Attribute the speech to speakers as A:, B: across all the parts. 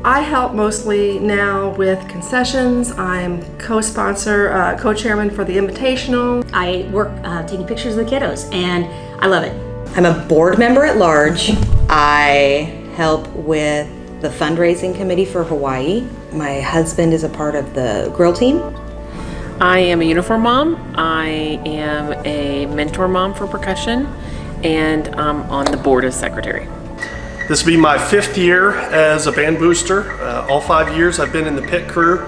A: I help mostly now with concessions. I'm co-sponsor, co-chairman for the Invitational.
B: I work taking pictures of the kiddos, and I love it.
C: I'm a board member at large. I help with the fundraising committee for Hawaii. My husband is a part of the grill team.
D: I am a uniform mom. I am a mentor mom for percussion, and I'm on the board as secretary.
E: This will be my 5th year as a band booster. All 5 years I've been in the pit crew.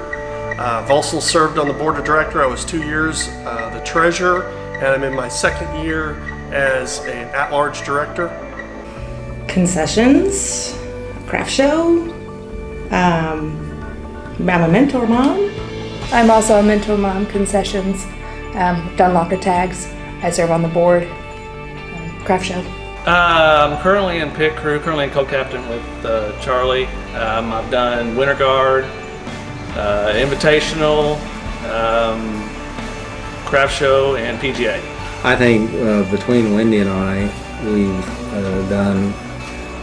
E: I've also served on the board of director. I was 2 years the treasurer, and I'm in my 2nd year as an at-large director.
F: Concessions, craft show. I'm a mentor mom.
G: I'm also a mentor mom, concessions, done locker tags. I serve on the board, craft show.
H: I'm currently in pit crew, currently co-captain with Charlie. I've done Winter Guard, Invitational, Craft Show, and PGA.
I: I think between Wendy and I, we've done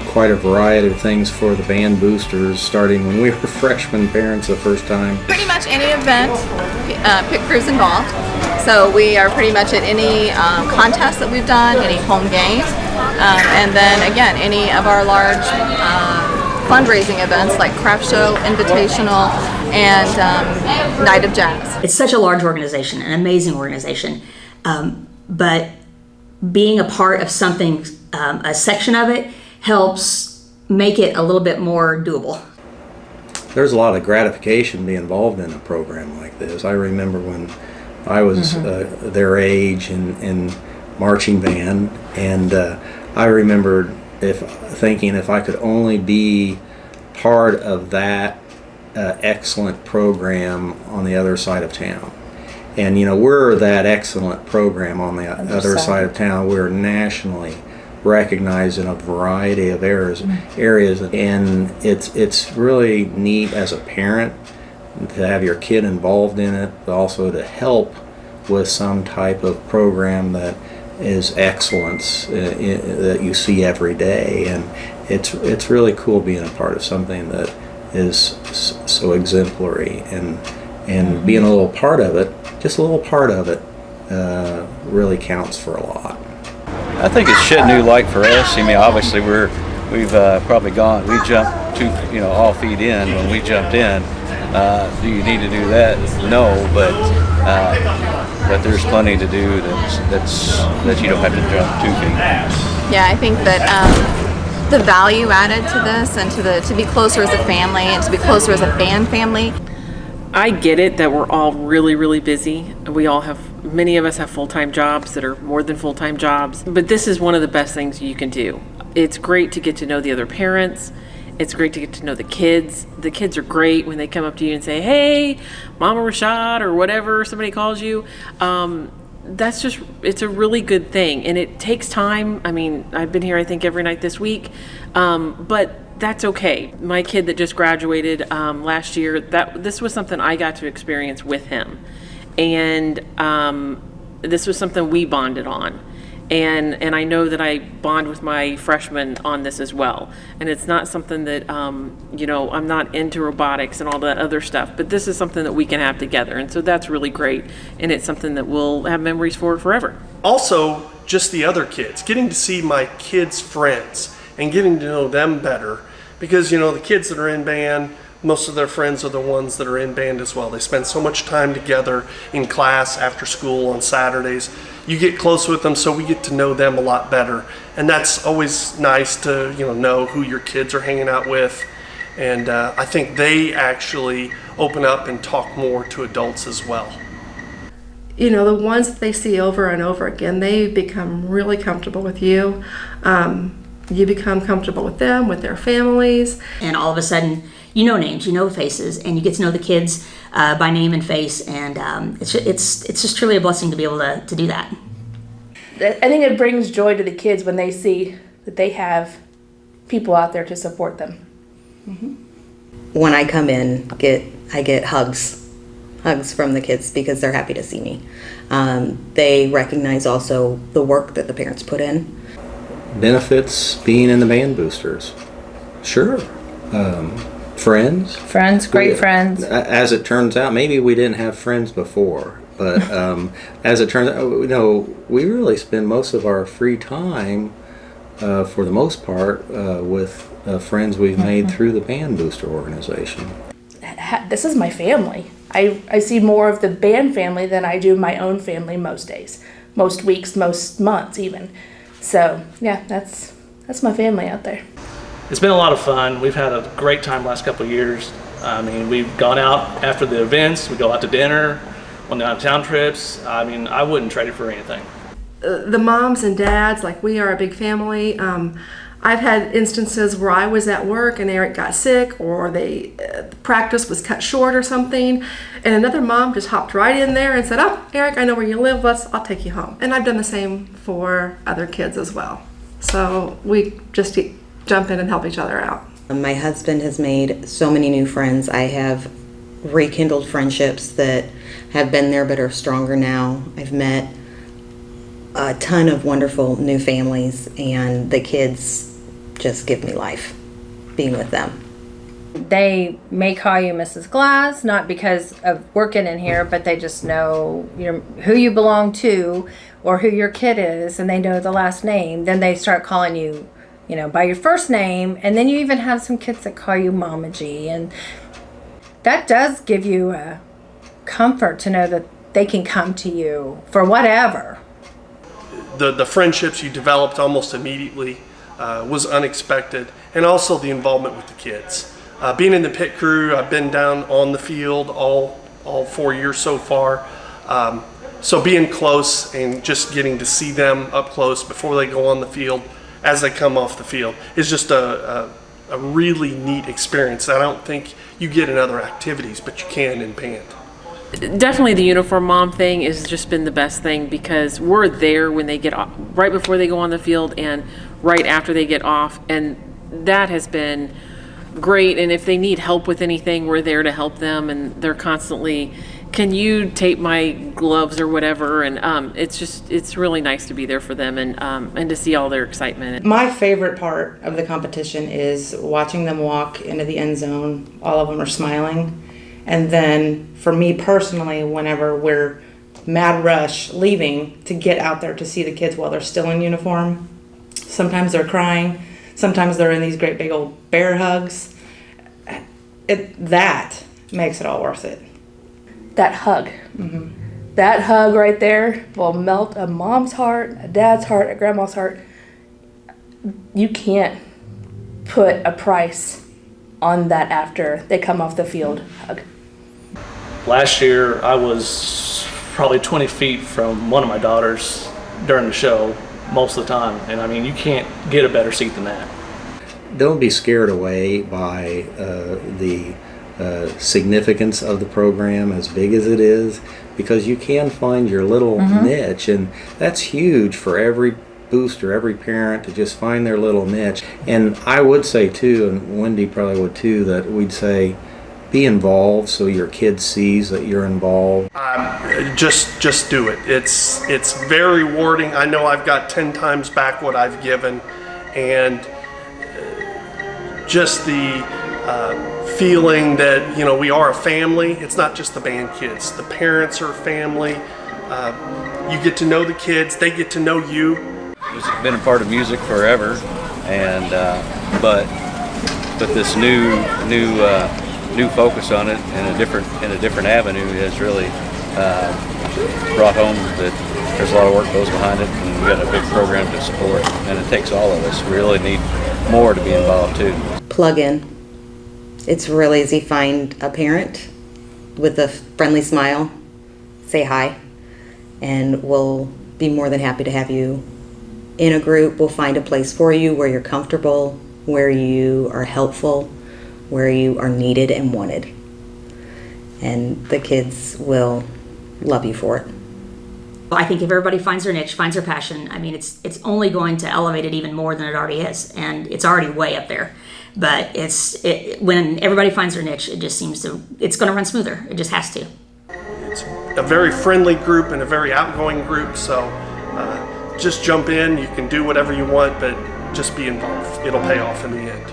I: quite a variety of things for the band boosters, starting when we were freshman parents the first time.
J: Pretty much any event, pit crew's involved. So we are pretty much at any contest that we've done, any home games, and then again, any of our large fundraising events like craft show, invitational, and night of jazz.
B: It's such a large organization, an amazing organization, but being a part of something, a section of it, helps make it a little bit more doable.
I: There's a lot of gratification being involved in a program like this. I remember when I was their age in marching band, and I remembered thinking if I could only be part of that excellent program on the other side of town. And you know, we're that excellent program on the other side of town. We're nationally recognized in a variety of areas, and it's really neat as a parent to have your kid involved in it, but also to help with some type of program that is excellence that you see every day. And it's really cool being a part of something that is so exemplary, and being a little part of it, just a little part of it, really counts for a lot.
K: I think it's shit new like for us. I mean, obviously we've probably we jumped all feet in when we jumped in. Do you need to do that? No, but there's plenty to do that you don't have to jump 2 feet.
J: Yeah, I think that the value added to this, and to be closer as a family, and to be closer as a band family.
D: I get it that we're all really, really busy. Many of us have full-time jobs that are more than full-time jobs, but this is one of the best things you can do. It's great to get to know the other parents. It's great to get to know the kids. The kids are great when they come up to you and say, "Hey, Mama Rashad," or whatever somebody calls you. It's a really good thing, and it takes time. I mean, I've been here, I think, every night this week, but that's okay. My kid that just graduated last year, this was something I got to experience with him, and this was something we bonded on. And I know that I bond with my freshmen on this as well. And it's not something that, I'm not into robotics and all that other stuff, but this is something that we can have together. And so that's really great. And it's something that we'll have memories for forever.
E: Also, just the other kids, getting to see my kids' friends and getting to know them better. Because, the kids that are in band, most of their friends are the ones that are in band as well. They spend so much time together in class, after school, on Saturdays. You get close with them, so we get to know them a lot better. And that's always nice to, know who your kids are hanging out with. And I think they actually open up and talk more to adults as well.
A: The ones that they see over and over again, they become really comfortable with you. You become comfortable with them, with their families.
B: And all of a sudden, you know names, you know faces, and you get to know the kids by name and face, and it's just truly a blessing to be able to do that.
G: I think it brings joy to the kids when they see that they have people out there to support them.
C: When I come in, I get hugs from the kids because they're happy to see me. They recognize also the work that the parents put in.
I: Benefits being in the band boosters. Sure. Friends.
L: Friends, great friends.
I: As it turns out, maybe we didn't have friends before, but as it turns out, we really spend most of our free time, for the most part, with friends we've made through the Band Booster organization.
G: This is my family. I see more of the band family than I do my own family most days, most weeks, most months even. So yeah, that's my family out there.
H: It's been a lot of fun. We've had a great time last couple of years. I mean, we've gone out after the events. We go out to dinner, on the out-of-town trips. I mean, I wouldn't trade it for anything.
A: The moms and dads, like we are a big family. I've had instances where I was at work and Eric got sick, or the practice was cut short or something, and another mom just hopped right in there and said, "Oh, Eric, I know where you live. I'll take you home." And I've done the same for other kids as well. So we just jump in and help each other out.
C: My husband has made so many new friends. I have rekindled friendships that have been there but are stronger now. I've met a ton of wonderful new families, and the kids just give me life being with them.
L: They may call you Mrs. Glass, not because of working in here, but they just know who you belong to or who your kid is, and they know the last name. Then they start calling you, by your first name, and then you even have some kids that call you Mama G, and that does give you a comfort to know that they can come to you for whatever.
E: The friendships you developed almost immediately was unexpected, and also the involvement with the kids. Being in the pit crew, I've been down on the field all 4 years so far. So being close and just getting to see them up close before they go on the field, as they come off the field, is just a really neat experience that I don't think you get in other activities, but you can in band.
D: Definitely the uniform mom thing has just been the best thing, because we're there when they get off, right before they go on the field and right after they get off, and that has been great. And if they need help with anything, we're there to help them, and they're constantly, "Can you tape my gloves?" or whatever, and it's really nice to be there for them, and to see all their excitement.
F: My favorite part of the competition is watching them walk into the end zone. All of them are smiling. And then for me personally, whenever we're mad rush leaving to get out there to see the kids while they're still in uniform, sometimes they're crying, sometimes they're in these great big old bear hugs. That makes it all worth it.
G: That hug. Mm-hmm. That hug right there will melt a mom's heart, a dad's heart, a grandma's heart. You can't put a price on that after they come off the field hug.
H: Last year, I was probably 20 feet from one of my daughters during the show most of the time. And I mean, you can't get a better seat than that.
I: Don't be scared away by the significance of the program, as big as it is, because you can find your little niche, and that's huge for every booster, every parent, to just find their little niche. And I would say too, and Wendy probably would too, that we'd say be involved so your kid sees that you're involved.
E: Just do it. It's very rewarding. I know I've got 10 times back what I've given, and just the feeling that we are a family. It's not just the band kids. The parents are family. You get to know the kids. They get to know you.
K: I've been a part of music forever, and but this new focus on it in a different avenue has really brought home that there's a lot of work goes behind it, and we've got a big program to support, and it takes all of us. We really need more to be involved too.
C: Plug in. It's real easy. Find a parent with a friendly smile, say hi, and we'll be more than happy to have you in a group. We'll find a place for you where you're comfortable, where you are helpful, where you are needed and wanted. And the kids will love you for it.
B: I think if everybody finds their niche, finds their passion, I mean, it's only going to elevate it even more than it already is, and it's already way up there. But when everybody finds their niche, it just seems it's going to run smoother. It just has to.
E: It's a very friendly group and a very outgoing group, so just jump in. You can do whatever you want, but just be involved. It'll pay off in the end.